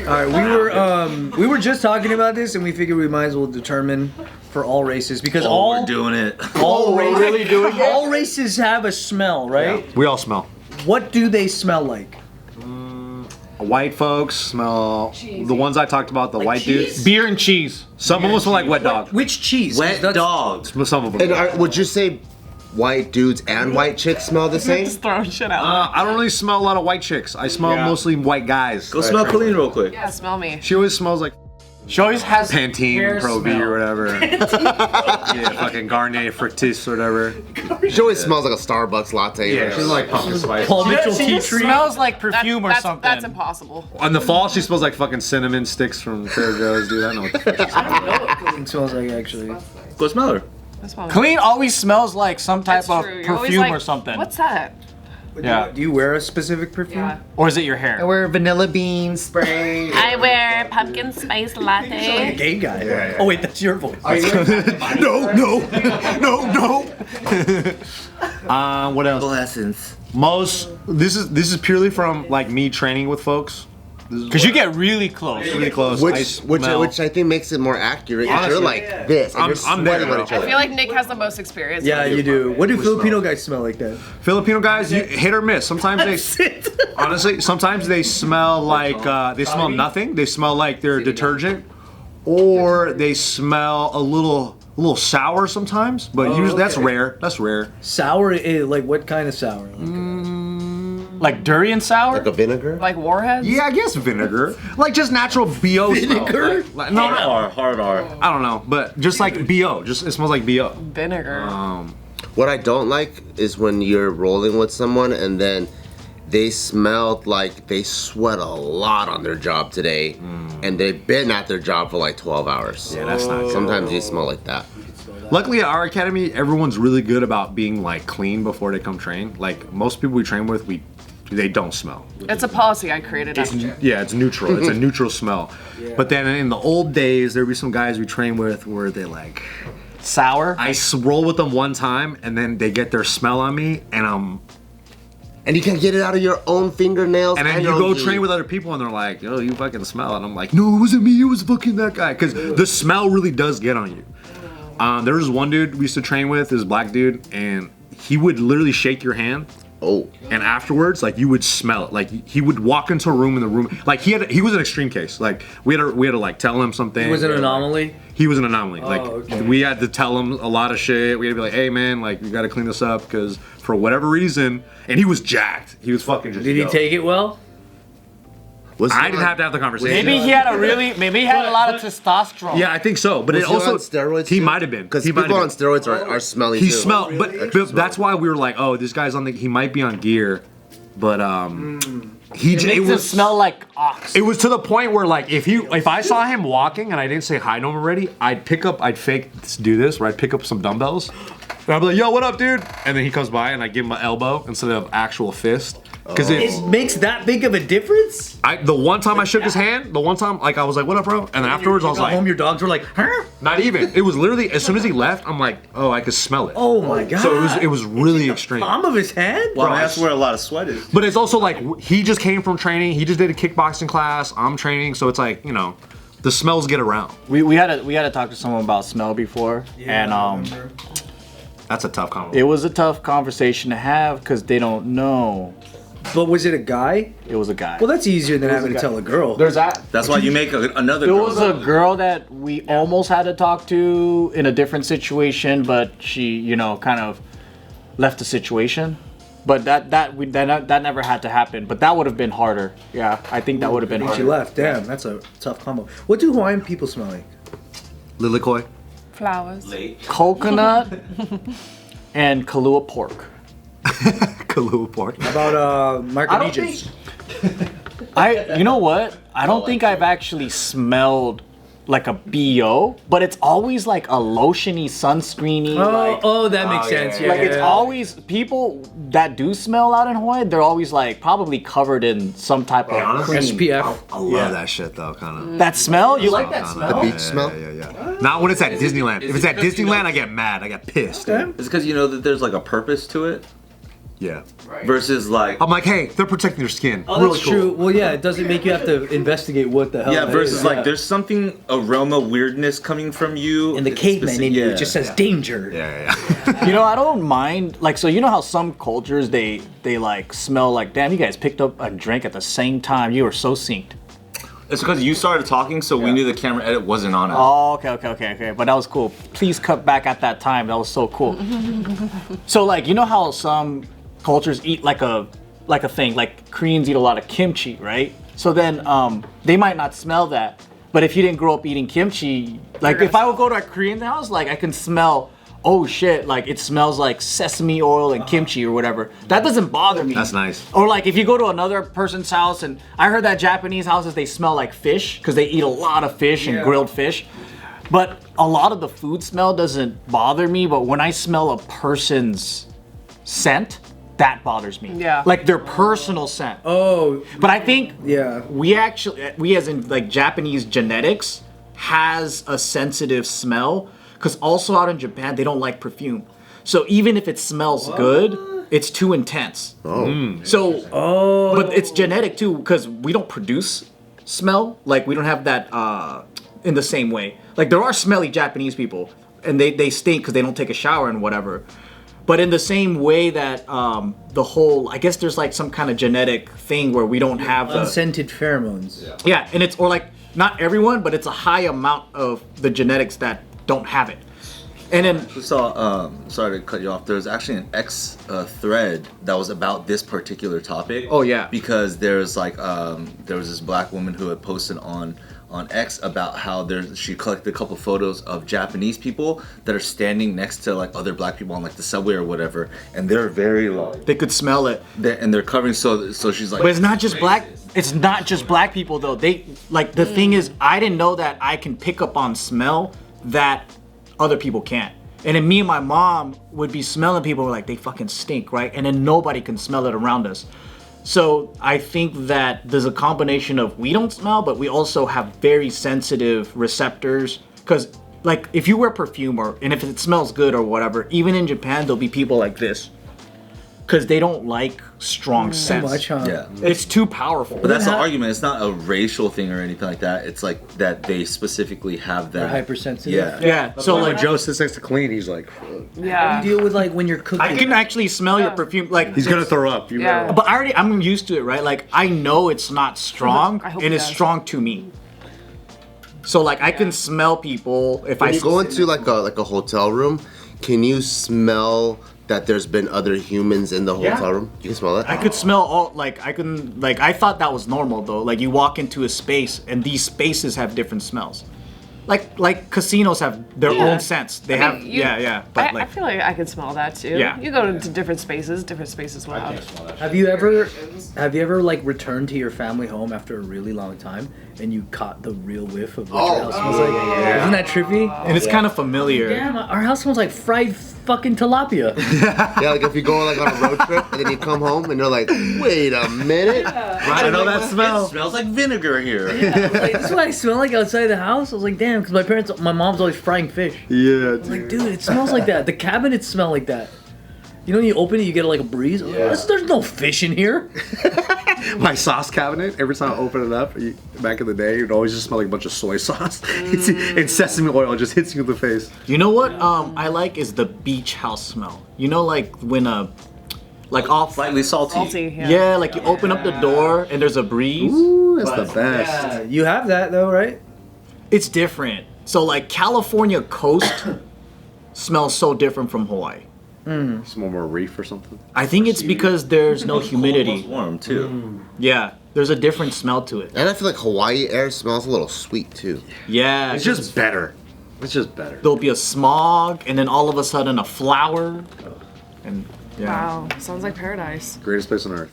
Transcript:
right, we were just talking about this, and we figured we might as well determine for all races because we're doing it. All races, really doing it? All races have a smell, right? Yeah. We all smell. What do they smell like? White folks smell the ones I talked about. The Like white cheese? dudes. Beer and cheese. Some of them smell like wet dog. Which cheese? Wet dog. Some of them. And would you say white dudes and white chicks smell the same? Just throwing shit out. I don't really smell a lot of white chicks. I smell mostly white guys. Go smell Kalyne real quick. Yeah, smell me. She always smells like She always has Pantene, hair Pro V smell. or whatever. Yeah, fucking Garnier, Fructis, or whatever. She always smells like a Starbucks latte. Yeah, she's like pumpkin spice. Paul Mitchell She tea just tree. smells like perfume or something. That's impossible. In the fall, she smells like fucking cinnamon sticks from Trader Joe's, dude. I know what the fuck. I don't know what Kalyne smells like actually. Go smell her. That's fine. Kalyne always smells like some type That's of true. You're always perfume like, or something. What's that? Yeah. Do you wear a specific perfume? Yeah. Or is it your hair? wear vanilla bean spray. I wear pumpkin spice latte. Gay guy. Oh wait, that's your voice. No. What else? Essence. This is purely from like me training with folks. Because you get really close. Really close. Which I think makes it more accurate. Honestly, You're like this, and I'm you're sweating there. on each I other. feel like Nick has the most experience. Yeah, you do. What do Filipino guys smell like that? Filipino guys, hit or miss. Sometimes they, honestly, sometimes they smell like they smell nothing. They smell like they're detergent, or they smell a little sour sometimes. But usually that's rare. That's rare. Sour? Like what kind of sour? Like durian sour? Like a vinegar? Like warheads? Yeah, I guess vinegar, like just natural BO Vinegar? smell. Like, no, Hard R. I don't know, but just like BO. Just it smells like BO. Vinegar. What I don't like is when you're rolling with someone and then they smell like they sweat a lot on their job today, and they've been at their job for like 12 hours. Yeah, that's not good. Sometimes you smell like that. Luckily at our academy, everyone's really good about being like clean before they come train. Like most people we train with, they don't smell. It's a policy I created. Yeah, it's neutral. It's a neutral smell. But then in the old days, there'd be some guys we train with where they like Sour? I roll with them one time and then they get their smell on me and And you can get it out of your own fingernails. then you your go own train teeth. with other people and they're like, yo, you fucking smell. And I'm like, no, it wasn't me. It was fucking that guy. Because the smell really does get on you. There was one dude we used to train with, this black dude, and he would literally shake your hand. Oh. And afterwards, like you would smell it. Like he would walk into a room, like he was an extreme case. Like we had to like tell him something. He was an anomaly? He was an anomaly. Oh, Like okay. we had to tell him a lot of shit. We had to be like, hey man, like you got to clean this up because for whatever reason, and he was jacked. He was fucking just. Did he take it well? I didn't have to have the conversation. Maybe he had a lot of testosterone. Yeah, I think so. But Was it he also on steroids he too? might have been Because he might people have on been. steroids are smelly He too. smelled, but that's why we were like, oh, this guy's on he might be on gear, but he It makes it smell like ox. It was to the point where like if I saw him walking and I didn't say hi to him already, I'd do this where I'd pick up some dumbbells and I'd be like, yo, what up, dude? And then he comes by and I give him an elbow instead of actual fist. Because It makes that big of a difference? the one time I shook his hand, like I was like, what up, bro? And then afterwards I was like, home, your dogs were like, huh? not even. It was literally as soon as he left, I'm like, oh, I could smell it. Oh my god. So it was really extreme. Palm of his hand? Well, that's where a lot of sweat is. But it's also like he just came from training. He just did a kickboxing class. I'm training, so it's like the smells get around. We had to talk to someone about smell before, and That's a tough conversation. it was a tough conversation to have because they don't know. But was it a guy? It was a guy. Well, that's easier than having to tell a girl. There's that. That's why you make another There girl. was a girl that we almost had to talk to in a different situation, but she, kind of left the situation. But that never had to happen. But that would have been harder. Yeah, I think that would have been She harder. left. Damn, that's a tough combo. What do Hawaiian people smell like? Lilikoi. Flowers. Coconut and Kahlua pork. Kahlua pork. How about Micronesians? You know what? I don't think I've actually smelled like a BO, but it's always like a lotiony, sunscreeny. That makes sense. Yeah, Like it's always people that do smell out in Hawaii. They're always like probably covered in some type of cream. SPF. I love that shit though, kind of. That smell? You like that smell? The beach smell? Yeah. Not when it's at Disneyland. If it's at Disneyland, I get mad. I get pissed. Okay. It's because you know that there's like a purpose to it. Yeah. versus like I'm like, hey, they're protecting their skin. Oh, really that's true. Well, yeah, it doesn't make you have to investigate what the hell. yeah that versus is. like Yeah. there's something aroma weirdness coming from you And the It's caveman specific- in you, yeah. it just says danger. Yeah. You know, I don't mind. Like, so you know how some cultures they like smell like, damn, you guys picked up a drink at the same time. You were so synced. It's because you started talking, so we knew the camera edit wasn't on. Oh, okay. But that was cool. Please cut back at that time. That was so cool. So, like, you know how some cultures eat like a thing. Like Koreans eat a lot of kimchi, right? So then they might not smell that. But if you didn't grow up eating kimchi, like if I would go to a Korean house, like I can smell. Oh shit! Like it smells like sesame oil and kimchi or whatever. That doesn't bother me. That's nice. Or like if you go to another person's house, and I heard that Japanese houses they smell like fish because they eat a lot of fish and grilled fish. But a lot of the food smell doesn't bother me. But when I smell a person's scent, that bothers me. Yeah. Like their personal scent. Oh, But I think yeah. we as in like Japanese genetics has a sensitive smell because also out in Japan they don't like perfume. So even if it smells good, it's too intense. But it's genetic too because we don't produce smell. Like we don't have that in the same way. Like there are smelly Japanese people and they stink because they don't take a shower and whatever. But in the same way that the whole, I guess there's like some kind of genetic thing where we don't have the Unscented pheromones. yeah, and it's or like not everyone, but it's a high amount of the genetics that don't have it. And then We saw, sorry to cut you off, there was actually an X thread that was about this particular topic. Oh, yeah. Because there's like, there was this black woman who had posted on X about how she collected a couple photos of Japanese people that are standing next to like other black people on like the subway or whatever, and they're very like, they could smell it. and they're covering, so she's like, But it's not just black. It's not just black people though. They like the thing is, I didn't know that I can pick up on smell that other people can't. And then me and my mom would be smelling people, we're like, they fucking stink, right? And then nobody can smell it around us. So I think that there's a combination of we don't smell, but we also have very sensitive receptors. Because like if you wear perfume and if it smells good or whatever, even in Japan there'll be people like this. Because they don't like strong So scents. much, huh? yeah. It's too powerful. But that's the how- argument. It's not a racial thing or anything like that. It's like that they specifically have that. They're hypersensitive. Yeah. Yeah, so When like Joe sits next to Kalyne, he's like, Yeah. You deal with like when you're cooking. I can actually smell your perfume. Like he's gonna throw up. You Yeah. But I'm used to it, right? Like I know it's not strong, I hope and it it's does. strong to me. So like I can smell people if I When you go into like a hotel room, can you smell that there's been other humans in the hotel room? You can smell that? I could smell all I thought that was normal though. Like you walk into a space and these spaces have different smells. Like casinos have their Yeah. own scents. They have But I feel like I can smell that too. Yeah. You go to different spaces will have. Have you ever like returned to your family home after a really long time and you caught the real whiff of what your house smells like? Isn't that trippy? and it's kind of familiar. Damn, our house smells like fried fucking tilapia. Yeah, like if you go like on a road trip and then you come home and you're like, wait a minute. I know that smell. It smells like vinegar here. Like, this is what I smell like outside the house. I was like, damn, because my mom's always frying fish. Yeah. Like, dude, it smells like that. The cabinets smell like that. You know, when you open it, you get like a breeze. There's no fish in here. My sauce cabinet, every time I open it up, back in the day, it always just smelled like a bunch of soy sauce. And sesame oil just hits you in the face. You know what I like is the beach house smell. You know, like when like off Slightly salty. Salty. Yeah. yeah, like you open up the door and there's a breeze. Ooh, that's the best. Yeah, you have that though, right? It's different. So like California coast smells so different from Hawaii. Smell more reef or something. I think it's because there's no It's humidity. warm too. Yeah, there's a different smell to it. And I feel like Hawaii air smells a little sweet too. Yeah, It's just better. It's just better. there'll be a smog and then all of a sudden a flower. And yeah. Wow. Sounds like paradise. Greatest place on earth.